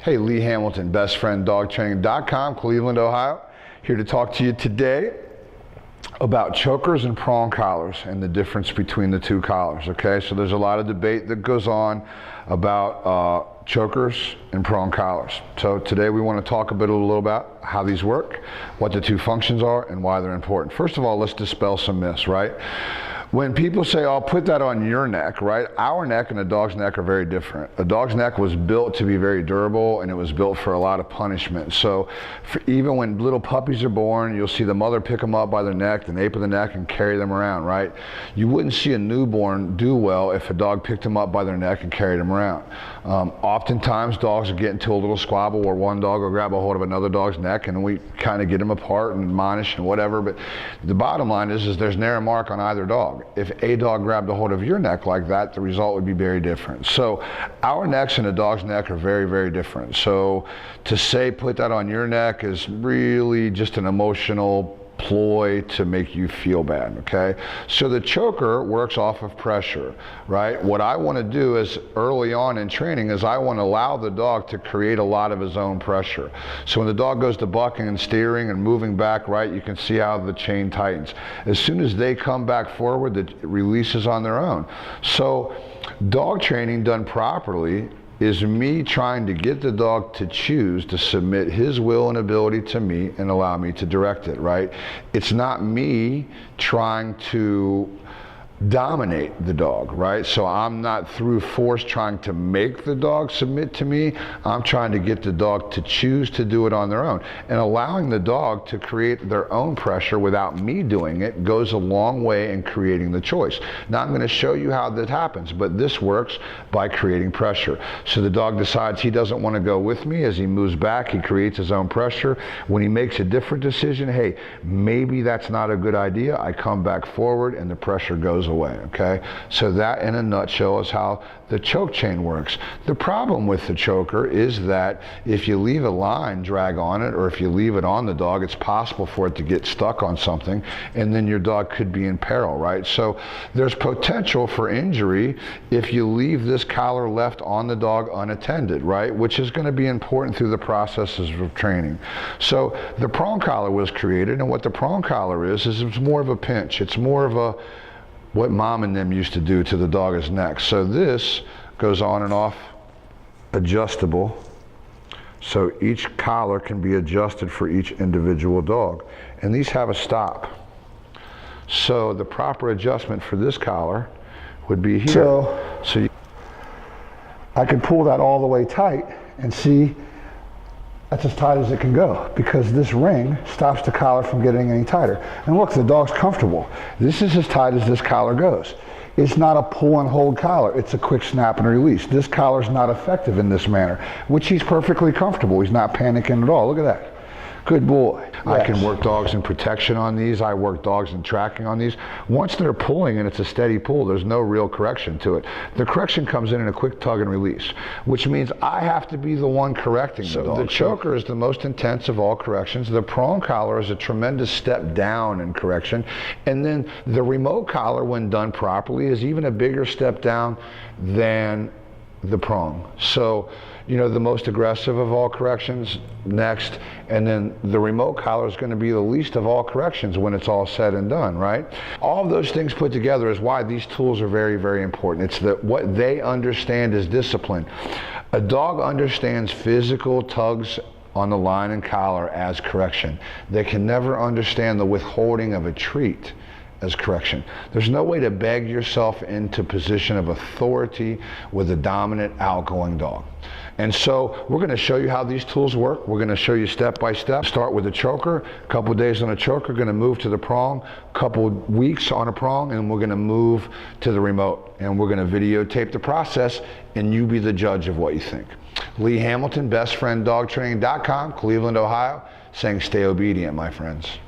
Hey, Lee Hamilton, bestfrienddogtraining.com, Cleveland, Ohio. Here to talk to you today about chokers and prong collars and the difference between the two collars, okay? So there's a lot of debate that goes on about chokers and prong collars. So today we want to talk a little about how these work, what the two functions are, and why they're important. First of all, let's dispel some myths, right? When people say, "I'll put that on your neck," right? Our neck and a dog's neck are very different. A dog's neck was built to be very durable, and it was built for a lot of punishment. So even when little puppies are born, you'll see the mother pick them up by their neck, the nape of the neck, and carry them around, right? You wouldn't see a newborn do well if a dog picked them up by their neck and carried them around. Oftentimes, dogs will get into a little squabble where one dog will grab a hold of another dog's neck, and we kind of get them apart and admonish and whatever. But the bottom line is there's never a mark on either dog. If a dog grabbed a hold of your neck like that, the result would be very different. So our necks and a dog's neck are very, very different. So to say put that on your neck is really just an emotional ploy to make you feel bad, okay? So the choker works off of pressure, right? What I want to do is early on in training is I want to allow the dog to create a lot of his own pressure. So when the dog goes to bucking and steering and moving back, right, you can see how the chain tightens. As soon as they come back forward, it releases on their own. So dog training done properly is me trying to get the dog to choose to submit his will and ability to me and allow me to direct it, right? It's not me trying to dominate the dog, right? So I'm not through force trying to make the dog submit to me. I'm trying to get the dog to choose to do it on their own. And allowing the dog to create their own pressure without me doing it goes a long way in creating the choice. Now I'm going to show you how that happens, but this works by creating pressure. So the dog decides he doesn't want to go with me. As he moves back, he creates his own pressure. When he makes a different decision, hey, maybe that's not a good idea, I come back forward and the pressure goes away, okay? So that in a nutshell is how the choke chain works. The problem with the choker is that if you leave a line drag on it, or if you leave it on the dog, it's possible for it to get stuck on something, and then your dog could be in peril, right? So there's potential for injury if you leave this collar left on the dog unattended, right? Which is going to be important through the processes of training. So the prong collar was created, and what the prong collar is it's more of a pinch. It's more of a what mom and them used to do to the dog's neck. So this goes on and off adjustable. So each collar can be adjusted for each individual dog. And these have a stop. So the proper adjustment for this collar would be here. So I can pull that all the way tight and see that's as tight as it can go, because this ring stops the collar from getting any tighter. And look, the dog's comfortable. This is as tight as this collar goes. It's not a pull and hold collar. It's a quick snap and release. This collar's not effective in this manner, which he's perfectly comfortable. He's not panicking at all. Look at that. Good boy. Yes. I can work dogs in protection on these. I work dogs in tracking on these. Once they're pulling and it's a steady pull, there's no real correction to it. The correction comes in a quick tug and release, which means I have to be the one correcting the dog. The choker is the most intense of all corrections. The prong collar is a tremendous step down in correction. And then the remote collar, when done properly, is even a bigger step down than the prong. So, you know, the most aggressive of all corrections next, and then the remote collar is going to be the least of all corrections when it's all said and done, right? All of those things put together is why these tools are very, very important. It's that what they understand is discipline. A dog understands physical tugs on the line and collar as correction. They can never understand the withholding of a treat as correction. There's no way to beg yourself into position of authority with a dominant, outgoing dog. And so we're going to show you how these tools work. We're going to show you step by step. Start with the choker, a couple of days on a choker, going to move to the prong, a couple weeks on a prong, and we're going to move to the remote. And we're going to videotape the process, and you be the judge of what you think. Lee Hamilton, bestfrienddogtraining.com, Cleveland, Ohio, saying stay obedient, my friends.